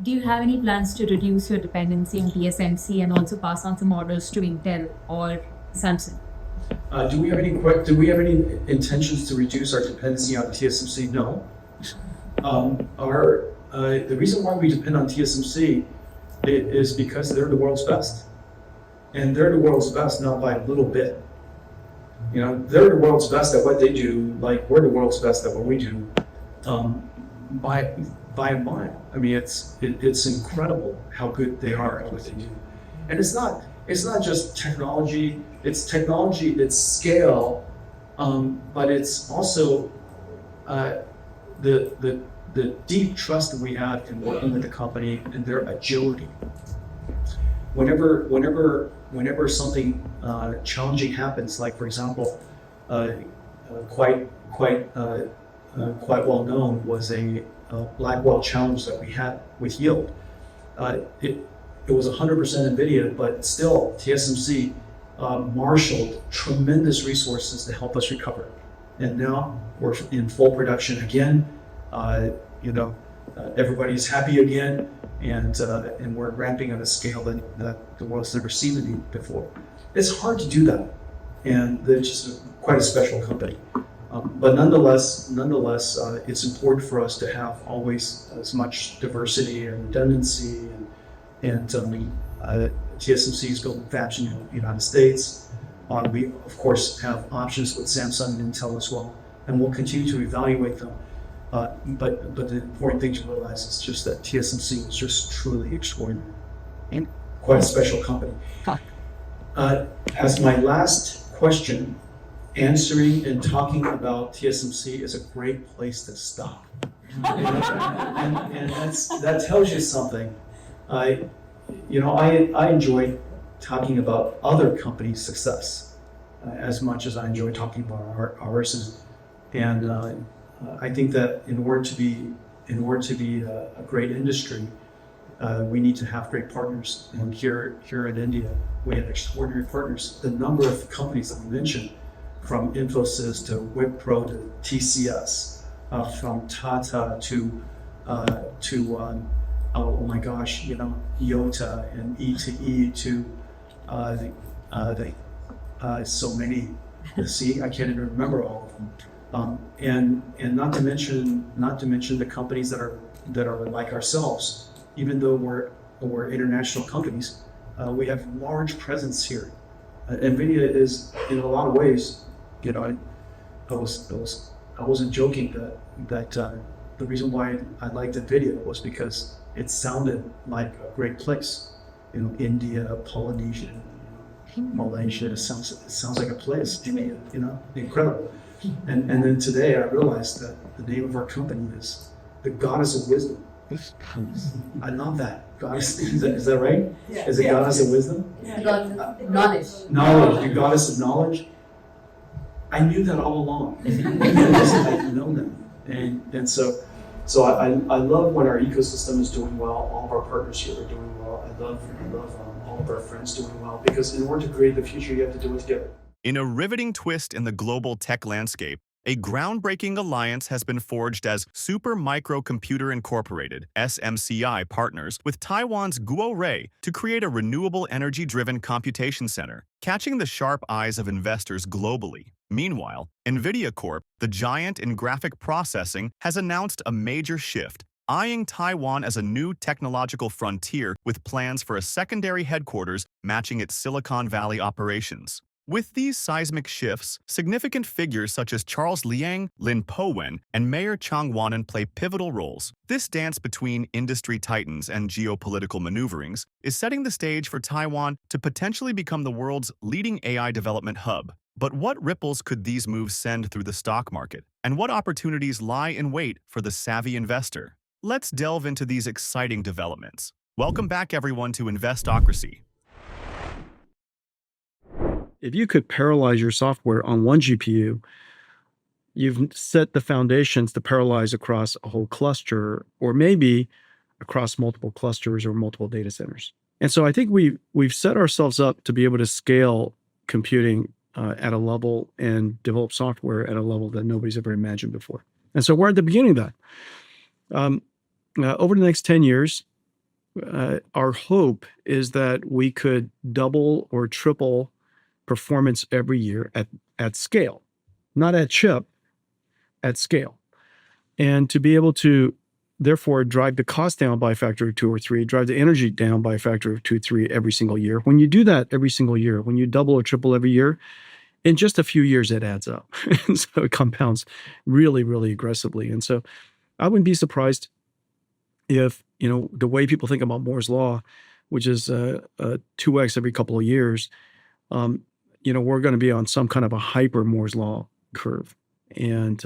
Do you have any plans to reduce your dependency on TSMC and also pass on some orders to Intel or Samsung? Do we have any intentions to reduce our dependency on TSMC? No. The reason why we depend on TSMC is because they're the world's best, and they're the world's best not by a little bit. You know, they're the world's best at what they do, like we're the world's best at what we do, by a mile. I mean, it's incredible how good they are at what they do, and it's not just technology. It's technology, it's scale, but it's also the deep trust that we have in working with the company and their agility. Whenever something challenging happens, like for example, quite well known was a Blackwell challenge that we had with yield. It was 100% Nvidia, but still TSMC marshaled tremendous resources to help us recover. And now we're in full production again. Everybody's happy again, and we're ramping at a scale that the world's never seen it before. It's hard to do that, and they're just quite a special company. But nonetheless, it's important for us to have always as much diversity and redundancy, and TSMC is building fabs in the United States. We of course have options with Samsung and Intel as well, and we'll continue to evaluate them. But the important thing to realize is just that TSMC is just truly extraordinary and quite a special company. As my last question, answering and talking about TSMC is a great place to stop. and that tells you something. I enjoy talking about other companies' success as much as I enjoy talking about ours. And I think that in order to be a great industry, we need to have great partners. And here in India, we have extraordinary partners. The number of companies that we mentioned, from Infosys to Wipro to TCS, from Tata to oh my gosh, Yota and E2E to so many. See, I can't even remember all of them. And not to mention the companies that are like ourselves. Even though we're international companies, we have large presence here. Nvidia is, in a lot of ways, I wasn't joking that the reason why I liked Nvidia was because it sounded like a great place. India, Polynesia, Malaysia. It sounds like a place to me. Incredible. And then today I realized that the name of our company is the Goddess of Wisdom. I love that. Goddess, is that right? Yeah. Is it Goddess of Wisdom? Knowledge. Knowledge, the Goddess of Knowledge. I knew that all along. I didn't know that. And so I love when our ecosystem is doing well. All of our partners here are doing well. I love all of our friends doing well, because in order to create the future, you have to do it together. In a riveting twist in the global tech landscape, a groundbreaking alliance has been forged as Super Micro Computer Incorporated (SMCI) partners with Taiwan's Guo Rui to create a renewable energy-driven computation center, catching the sharp eyes of investors globally. Meanwhile, Nvidia Corp, the giant in graphic processing, has announced a major shift, eyeing Taiwan as a new technological frontier with plans for a secondary headquarters matching its Silicon Valley operations. With these seismic shifts, significant figures such as Charles Liang, Lin Po-wen, and Mayor Chiang Wan-an play pivotal roles. This dance between industry titans and geopolitical maneuverings is setting the stage for Taiwan to potentially become the world's leading AI development hub. But what ripples could these moves send through the stock market? And what opportunities lie in wait for the savvy investor? Let's delve into these exciting developments. Welcome back, everyone, to Investocracy. If you could parallelize your software on one GPU, you've set the foundations to parallelize across a whole cluster, or maybe across multiple clusters or multiple data centers. And so I think we've set ourselves up to be able to scale computing at a level and develop software at a level that nobody's ever imagined before. And so we're at the beginning of that. Over the next 10 years, our hope is that we could double or triple performance every year at scale, not at chip, at scale. And to be able to, therefore, drive the cost down by a factor of 2 or 3, drive the energy down by a factor of 2 or 3 every single year. When you do that every single year, when you double or triple every year, in just a few years, it adds up. And so it compounds really, really aggressively. And so I wouldn't be surprised if, the way people think about Moore's Law, which is 2x every couple of years, we're going to be on some kind of a hyper Moore's Law curve. And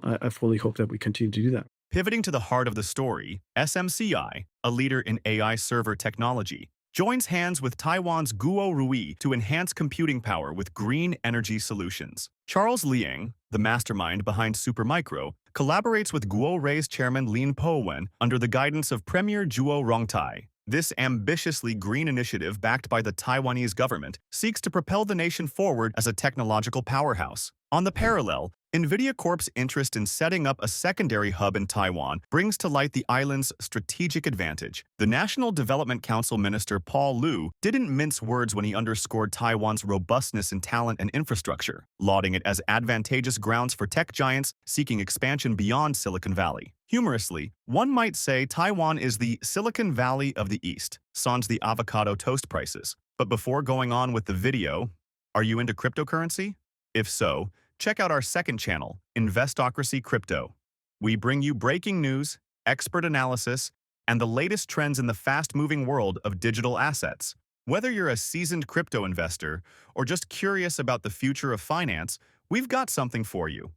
I fully hope that we continue to do that. Pivoting to the heart of the story, SMCI, a leader in AI server technology, joins hands with Taiwan's Guo Rui to enhance computing power with green energy solutions. Charles Liang, the mastermind behind Supermicro, collaborates with Guo Rui's chairman Lin Po-wen under the guidance of Premier Zhuo Rongtai. This ambitiously green initiative, backed by the Taiwanese government, seeks to propel the nation forward as a technological powerhouse. On the parallel, Nvidia Corp's interest in setting up a secondary hub in Taiwan brings to light the island's strategic advantage. The National Development Council Minister Paul Liu didn't mince words when he underscored Taiwan's robustness in talent and infrastructure, lauding it as advantageous grounds for tech giants seeking expansion beyond Silicon Valley. Humorously, one might say Taiwan is the Silicon Valley of the East, sans the avocado toast prices. But before going on with the video, are you into cryptocurrency? If so, check out our second channel, Investocracy Crypto. We bring you breaking news, expert analysis, and the latest trends in the fast-moving world of digital assets. Whether you're a seasoned crypto investor or just curious about the future of finance, we've got something for you.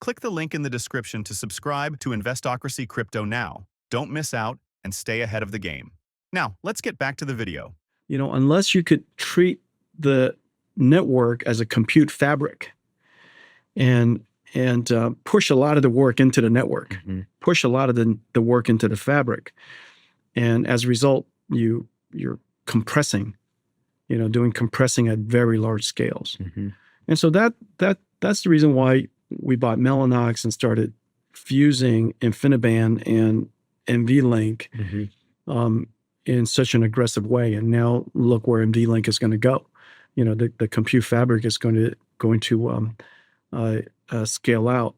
Click the link in the description to subscribe to Investocracy Crypto now. Don't miss out and stay ahead of the game. Now, let's get back to the video. Unless you could treat the network as a compute fabric and push a lot of the work into the network, push a lot of the work into the fabric. And as a result, you're compressing, doing compressing at very large scales. And so that's the reason why we bought Mellanox and started fusing InfiniBand and NVLink in such an aggressive way. And now look where NVLink is going to go. The compute fabric is going to scale out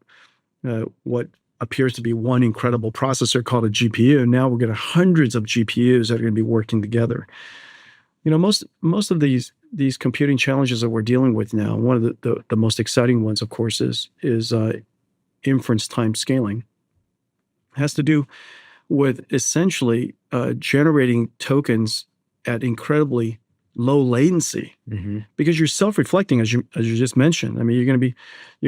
what appears to be one incredible processor called a GPU. Now we're going to hundreds of GPUs that are going to be working together. Most of these computing challenges that we're dealing with now, one of the most exciting ones, of course, is inference time scaling. It has to do with essentially generating tokens at incredibly low latency, because you're self-reflecting, as you just mentioned. I mean, you're going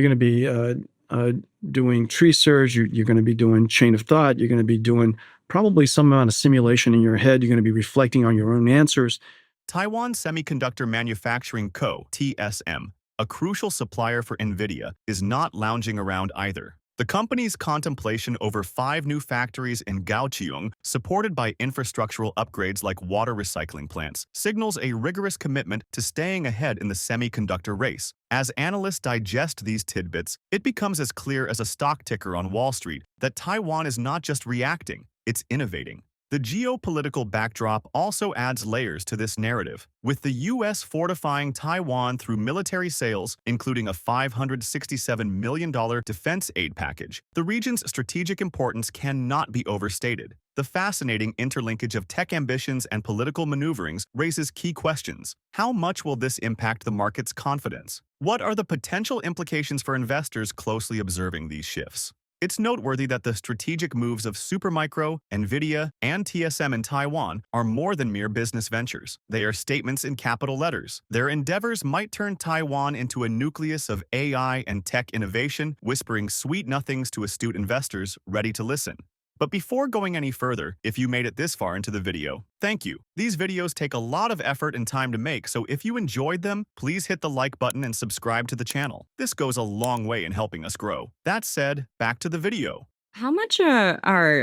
to be doing tree search. You're going to be doing chain of thought. You're going to be doing probably some amount of simulation in your head. You're going to be reflecting on your own answers. Taiwan Semiconductor Manufacturing Co., TSM, a crucial supplier for Nvidia, is not lounging around either. The company's contemplation over 5 new factories in Kaohsiung, supported by infrastructural upgrades like water recycling plants, signals a rigorous commitment to staying ahead in the semiconductor race. As analysts digest these tidbits, it becomes as clear as a stock ticker on Wall Street that Taiwan is not just reacting, it's innovating. The geopolitical backdrop also adds layers to this narrative, with the U.S. fortifying Taiwan through military sales, including a $567 million defense aid package. The region's strategic importance cannot be overstated. The fascinating interlinkage of tech ambitions and political maneuverings raises key questions. How much will this impact the market's confidence? What are the potential implications for investors closely observing these shifts? It's noteworthy that the strategic moves of Supermicro, Nvidia, and TSM in Taiwan are more than mere business ventures. They are statements in capital letters. Their endeavors might turn Taiwan into a nucleus of AI and tech innovation, whispering sweet nothings to astute investors ready to listen. But before going any further, if you made it this far into the video, thank you. These videos take a lot of effort and time to make, so if you enjoyed them, please hit the like button and subscribe to the channel. This goes a long way in helping us grow. That said, back to the video. How much are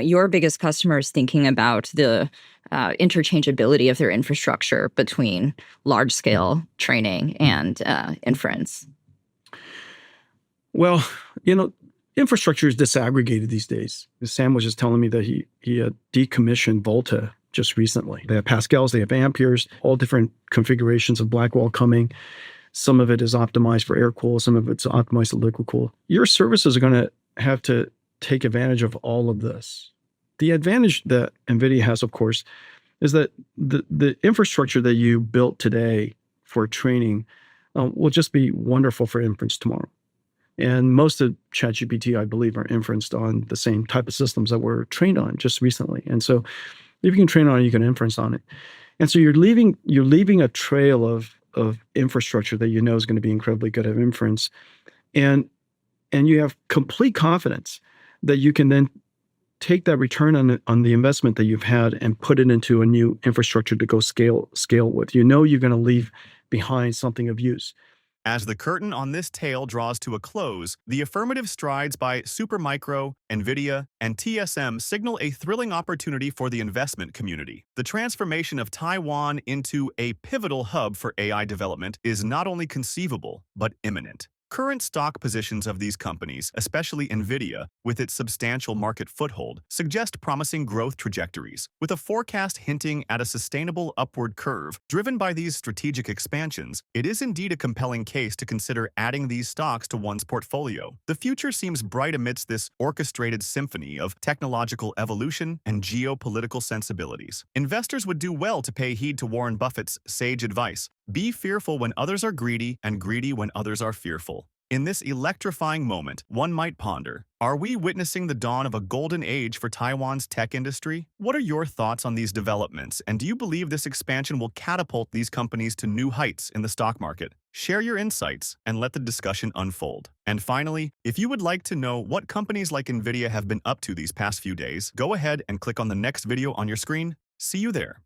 your biggest customers thinking about the interchangeability of their infrastructure between large-scale training and inference? Well, infrastructure is disaggregated these days. Sam was just telling me that he had decommissioned Volta just recently. They have Pascals, they have Amperes, all different configurations of Blackwell coming. Some of it is optimized for air cool, some of it's optimized to liquid cool. Your services are going to have to take advantage of all of this. The advantage that NVIDIA has, of course, is that the infrastructure that you built today for training will just be wonderful for inference tomorrow. And most of ChatGPT, I believe, are inferenced on the same type of systems that were trained on just recently. And so if you can train on it, you can inference on it. And so you're leaving a trail of infrastructure that you know is going to be incredibly good at inference. And you have complete confidence that you can then take that return on the investment that you've had and put it into a new infrastructure to go scale with. You know you're going to leave behind something of use. As the curtain on this tale draws to a close, the affirmative strides by Supermicro, NVIDIA, and TSM signal a thrilling opportunity for the investment community. The transformation of Taiwan into a pivotal hub for AI development is not only conceivable, but imminent. Current stock positions of these companies, especially NVIDIA, with its substantial market foothold, suggest promising growth trajectories, with a forecast hinting at a sustainable upward curve. Driven by these strategic expansions, it is indeed a compelling case to consider adding these stocks to one's portfolio. The future seems bright amidst this orchestrated symphony of technological evolution and geopolitical sensibilities. Investors would do well to pay heed to Warren Buffett's sage advice: be fearful when others are greedy, and greedy when others are fearful. In this electrifying moment, one might ponder, are we witnessing the dawn of a golden age for Taiwan's tech industry? What are your thoughts on these developments, and do you believe this expansion will catapult these companies to new heights in the stock market? Share your insights and let the discussion unfold. And finally, if you would like to know what companies like NVIDIA have been up to these past few days, go ahead and click on the next video on your screen. See you there.